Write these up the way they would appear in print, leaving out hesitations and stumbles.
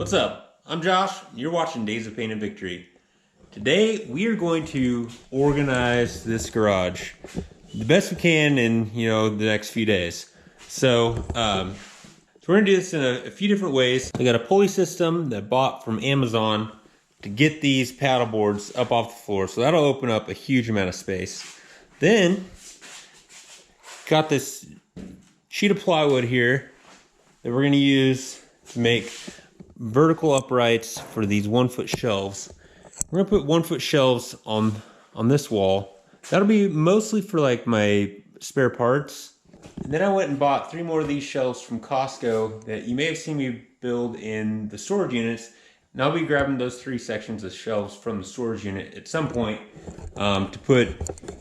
What's up? I'm Josh, and you're watching Days of Pain and Victory. Today, we are going to organize this garage the best we can in, the next few days. So we're gonna do this in a few different ways. I got a pulley system that I bought from Amazon to get these paddle boards up off the floor. So that'll open up a huge amount of space. Then, got this sheet of plywood here that we're gonna use to make vertical uprights for these 1-foot shelves. We're gonna put 1-foot shelves on this wall. That'll be mostly for like my spare parts. And then I went and bought 3 more of these shelves from Costco that you may have seen me build in the storage units. And I'll be grabbing those 3 sections of shelves from the storage unit at some point to put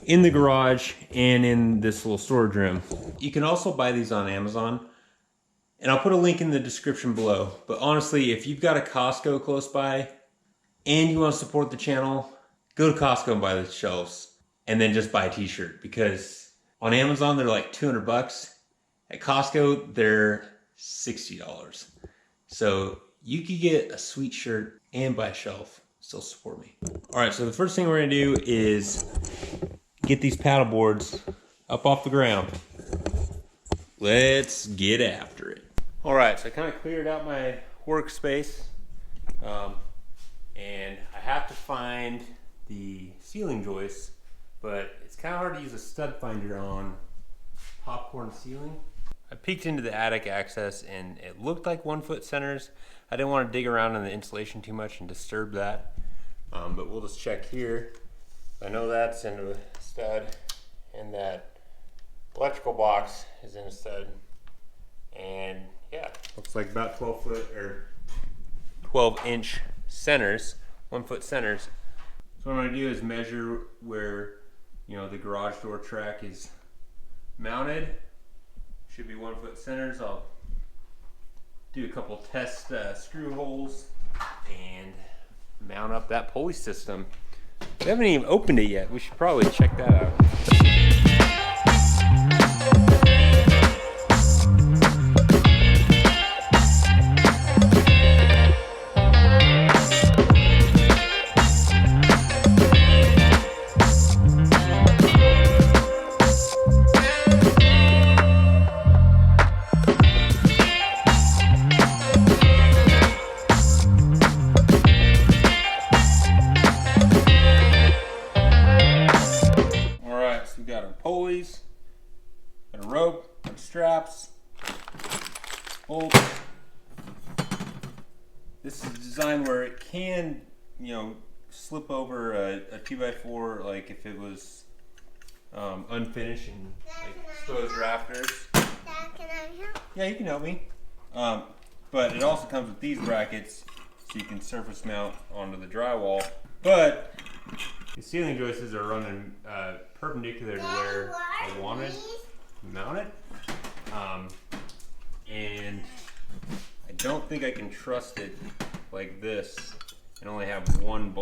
in the garage and in this little storage room. You can also buy these on Amazon. And I'll put a link in the description below. But honestly, if you've got a Costco close by and you want to support the channel, go to Costco and buy the shelves. And then just buy a t-shirt. Because on Amazon, they're like 200 bucks. At Costco, they're $60. So you could get a sweet shirt and buy a shelf. Still support me. All right, so the first thing we're going to do is get these paddle boards up off the ground. Let's get after it. All right, so I kind of cleared out my workspace, and I have to find the ceiling joists, but it's kind of hard to use a stud finder on popcorn ceiling. I peeked into the attic access and it looked like 1-foot centers. I didn't want to dig around in the insulation too much and disturb that, but we'll just check here. I know that's in a stud, and that electrical box is in a stud, and yeah, looks like about 12-foot or 12-inch centers, 1-foot centers. So what I'm gonna do is measure where the garage door track is mounted. Should be 1-foot centers. I'll do a couple test screw holes and mount up that pulley system. We haven't even opened it yet. We should probably check that out. Pulleys, got a rope, got straps, bolts. This is designed where it can, slip over a 2x4, like if it was unfinished and like exposed rafters. Dad, can I help? Yeah, you can help me. But it also comes with these brackets, so you can surface mount onto the drywall. But the ceiling joists are running perpendicular to where I wanted to mount it. And I don't think I can trust it like this and only have one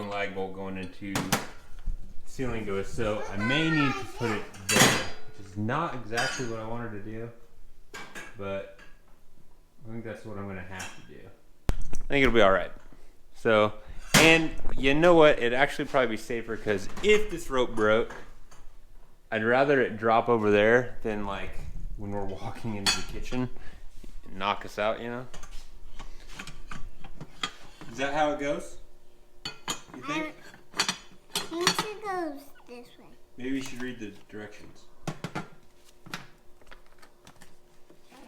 lag bolt going into ceiling joist. So I may need to put it there, which is not exactly what I wanted to do, but I think that's what I'm gonna have to do. I think it'll be all right. So, and you know what? It'd actually probably be safer, because if this rope broke, I'd rather it drop over there than like when we're walking into the kitchen and knock us out, Is that how it goes? You think? I think it goes this way. Maybe you should read the directions.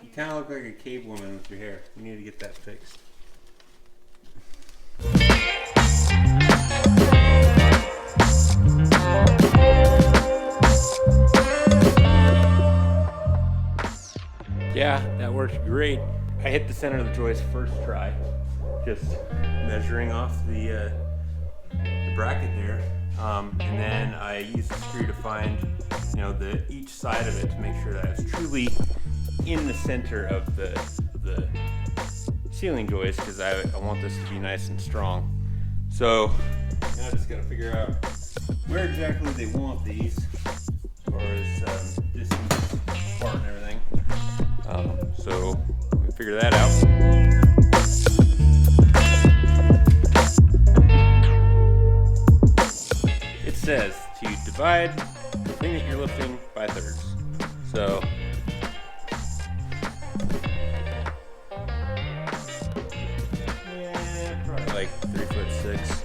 You kind of look like a cave woman with your hair. You need to get that fixed. Yeah, that worked great. I hit the center of the joist first try, just measuring off the bracket there, and then I used the screw to find, each side of it to make sure that I was truly in the center of the ceiling joist, because I want this to be nice and strong. So now I just got to figure out where exactly they want these, as far as distance apart and everything. So figure that out. It says to divide the thing that you're lifting by thirds. So yeah, probably like 3'6".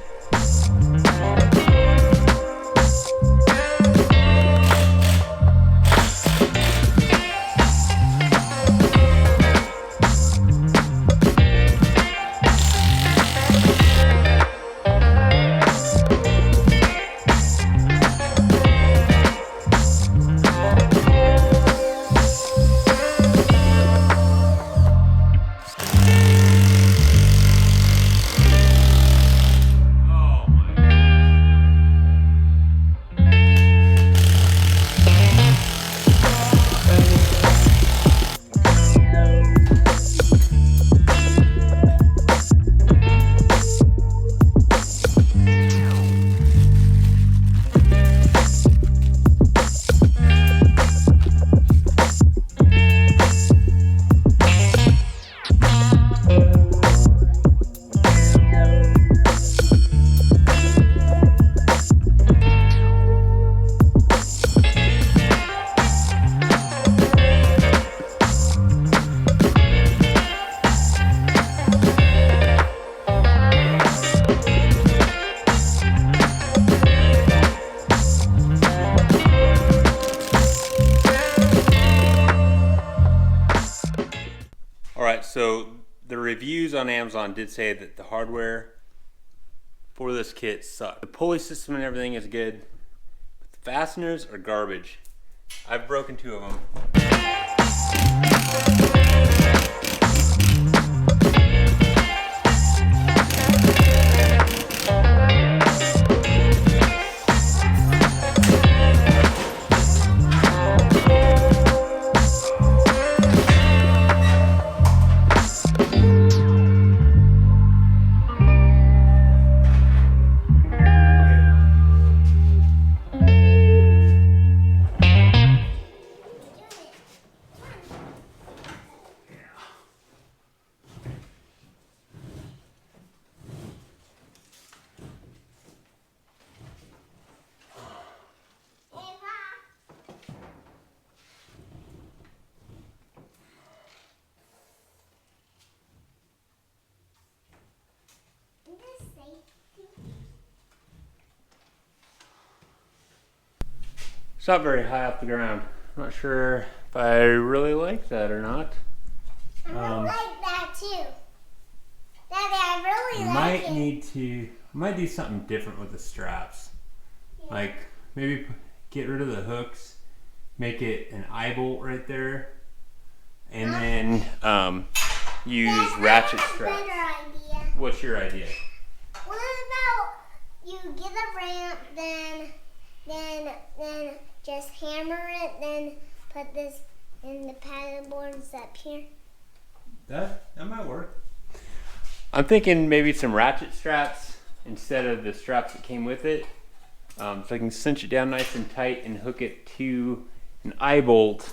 Alright, so the reviews on Amazon did say that the hardware for this kit sucked. The pulley system and everything is good, but the fasteners are garbage. I've broken 2 of them. It's not very high off the ground. I'm not sure if I really like that or not. I like that too. Daddy, I really like it. Might do something different with the straps. Yeah. Like maybe get rid of the hooks, make it an eye bolt right there, and then use ratchet straps. Better idea. What's your idea? What about you get a ramp, then just hammer it, then put this in the paddle boards up here? That might work. I'm thinking maybe some ratchet straps instead of the straps that came with it. So I can cinch it down nice and tight and hook it to an eye bolt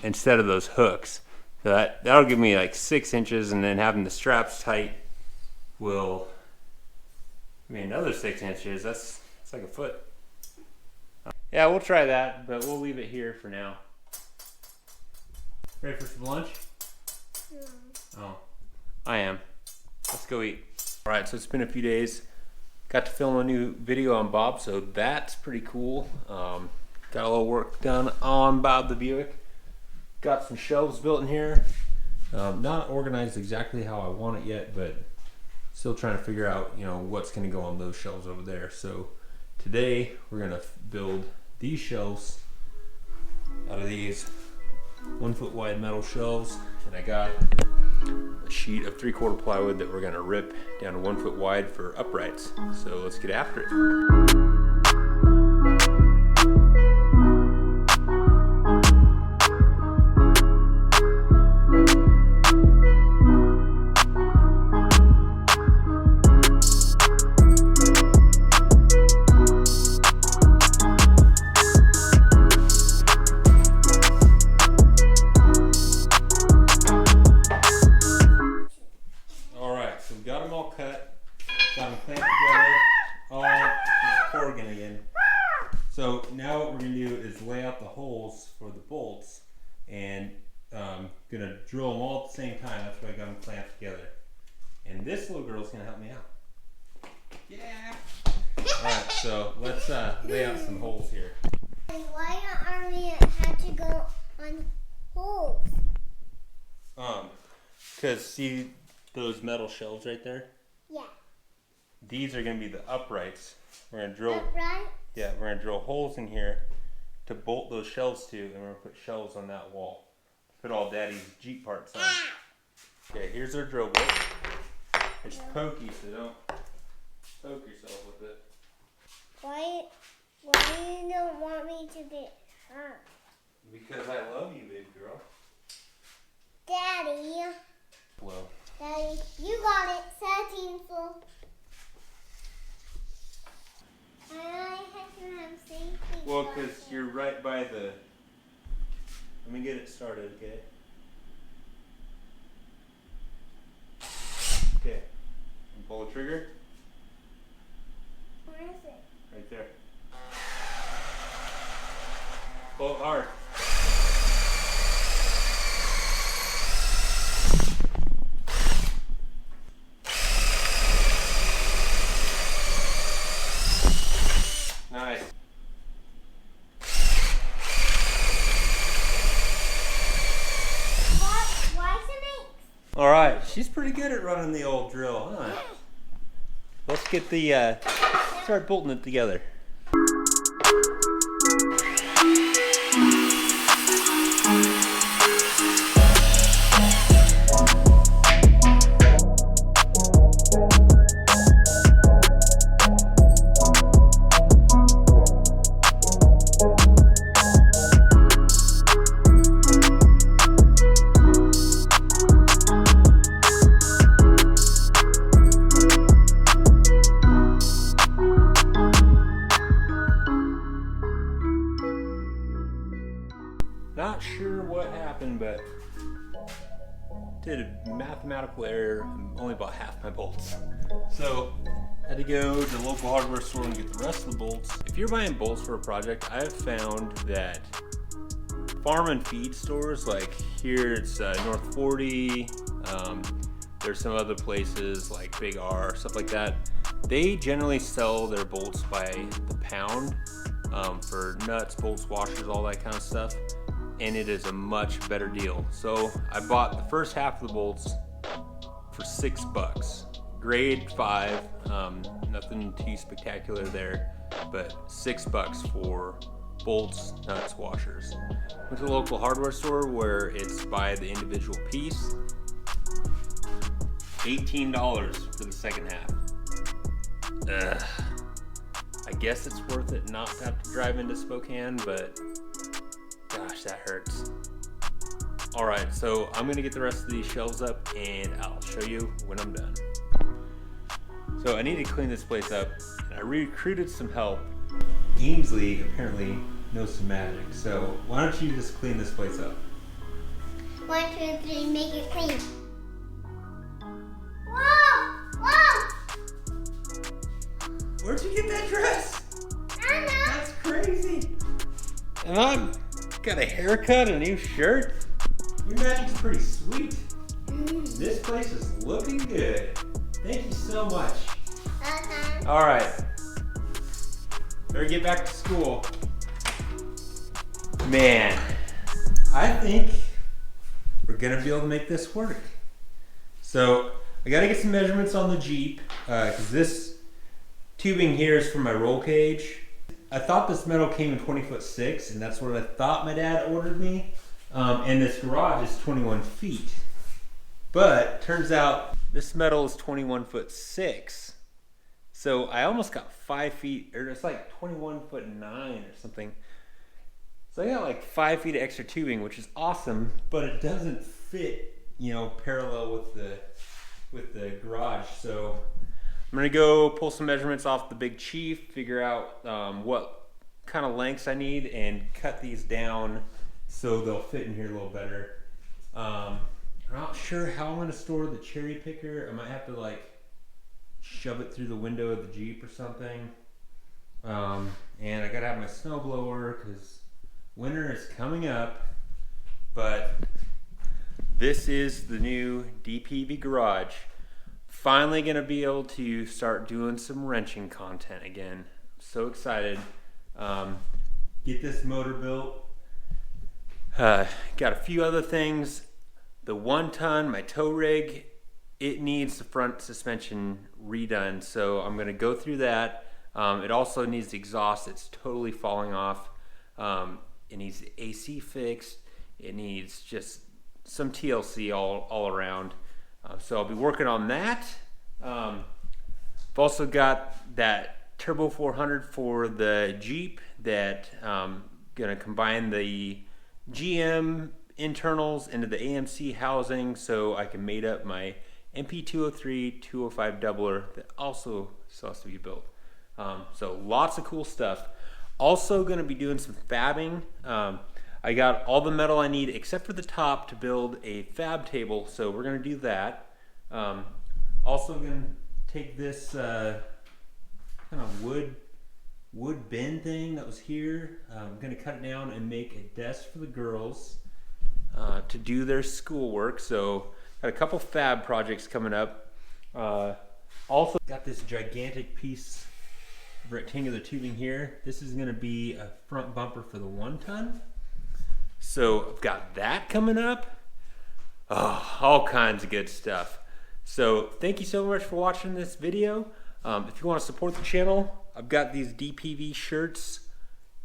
instead of those hooks. So that'll give me like 6 inches, and then having the straps tight will give me another 6 inches. That's like a foot. Yeah, we'll try that, but we'll leave it here for now. Ready for some lunch? No. Oh, I am. Let's go eat. All right, so it's been a few days. Got to film a new video on Bob, so that's pretty cool. Got a little work done on Bob the Buick. Got some shelves built in here. Not organized exactly how I want it yet, but still trying to figure out, what's going to go on those shelves over there. So today we're going to build these shelves out of these 1 foot wide metal shelves, and I got a sheet of 3/4 plywood that we're going to rip down to 1 foot wide for uprights. So let's get after it. drill them all at the same time. That's why I got them clamped together. And this little girl's gonna help me out. Yeah. All right, so let's lay out some holes here. Why are we had to go on holes? Because see those metal shelves right there? Yeah. These are gonna be the uprights. We're gonna drill. Upright? Yeah, we're gonna drill holes in here to bolt those shelves to, and we're gonna put shelves on that wall. Put all Daddy's Jeep parts on. Okay, here's our drill bit. It's pokey, so don't poke yourself with it. Why you don't want me to get hurt? Because I love you, baby girl. Daddy. Well. Daddy, you got it. 17 full. I have to have safety. Well, because you're right by the... Let me get it started, okay? Okay. And pull the trigger. Where is it? Right there. Pull it hard. Nice. Why is it make? All right, she's pretty good at running the old drill, huh? Let's get the start bolting it together. Not sure what happened, but did a mathematical error. I'm only about half my bolts. So I had to go to the local hardware store and get the rest of the bolts. If you're buying bolts for a project, I have found that farm and feed stores, like here it's North 40, there's some other places like Big R, stuff like that. They generally sell their bolts by the pound for nuts, bolts, washers, all that kind of stuff. And it is a much better deal. So I bought the first half of the bolts for $6. Grade 5, nothing too spectacular there, but $6 for bolts, nuts, washers. Went to the local hardware store where it's by the individual piece. $18 for the second half. Ugh. I guess it's worth it not to have to drive into Spokane, but gosh, that hurts. All right, so I'm gonna get the rest of these shelves up and I'll show you when I'm done. So I need to clean this place up, and I recruited some help. Ainsley apparently knows some magic, so why don't you just clean this place up? 1, 2, 3, make it clean. Whoa! Whoa! Where'd you get that dress? I don't know. That's crazy. And I'm got a haircut, a new shirt. Your magic's pretty sweet. This place is looking good. Thank you so much. All right. Better get back to school. Man, I think we're gonna be able to make this work. So I gotta get some measurements on the Jeep, because this tubing here is for my roll cage. I thought this metal came in 20'6", and that's what I thought my dad ordered me. And this garage is 21 feet. But turns out this metal is 21'6". So I almost got 5 feet, or it's like 21'9" or something. So I got like 5 feet of extra tubing, which is awesome, but it doesn't fit, you know, parallel with the garage. So I'm gonna go pull some measurements off the Big Chief, figure out what kind of lengths I need, and cut these down so they'll fit in here a little better. I'm not sure how I'm gonna store the cherry picker. I might have to like shove it through the window of the Jeep or something. And I gotta have my snow blower because winter is coming up. But This is the new DPV garage. Finally gonna be able to start doing some wrenching content again. I'm so excited. Get this motor built. Got a few other things. The 1 ton, my tow rig, it needs the front suspension redone. So I'm gonna go through that. It also needs the exhaust. It's totally falling off. It needs the AC fixed. It needs just some TLC all around. So I'll be working on that. I've also got that Turbo 400 for the Jeep that gonna combine the GM internals into the AMC housing so I can mate up my MP203 205 doubler that also still has to be built. So lots of cool stuff. Also gonna be doing some fabbing. I got all the metal I need except for the top to build a fab table, so we're gonna do that. Also gonna take this kind of wood bin thing that was here. I'm gonna cut it down and make a desk for the girls to do their schoolwork. So got a couple fab projects coming up. Also got this gigantic piece of rectangular tubing here. This is gonna be a front bumper for the 1 ton. So I've got that coming up. Oh, all kinds of good stuff. So thank you so much for watching this video. If you want to support the channel, I've got these DPV shirts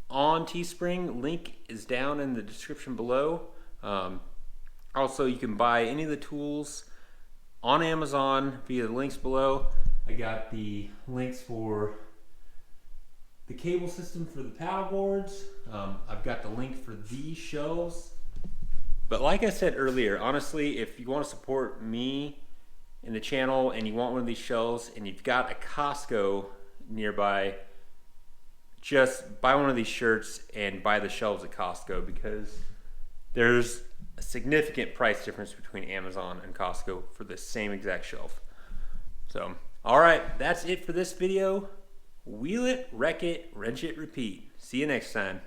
on Teespring. Link is down in the description below. Also, you can buy any of the tools on Amazon via the links below. I got the links for the cable system for the paddle boards. I've got the link for these shelves. But like I said earlier, honestly, if you want to support me in the channel and you want one of these shelves and you've got a Costco nearby, just buy one of these shirts and buy the shelves at Costco, because there's a significant price difference between Amazon and Costco for the same exact shelf. So, all right, that's it for this video. Wheel it, wreck it, wrench it, repeat. See you next time.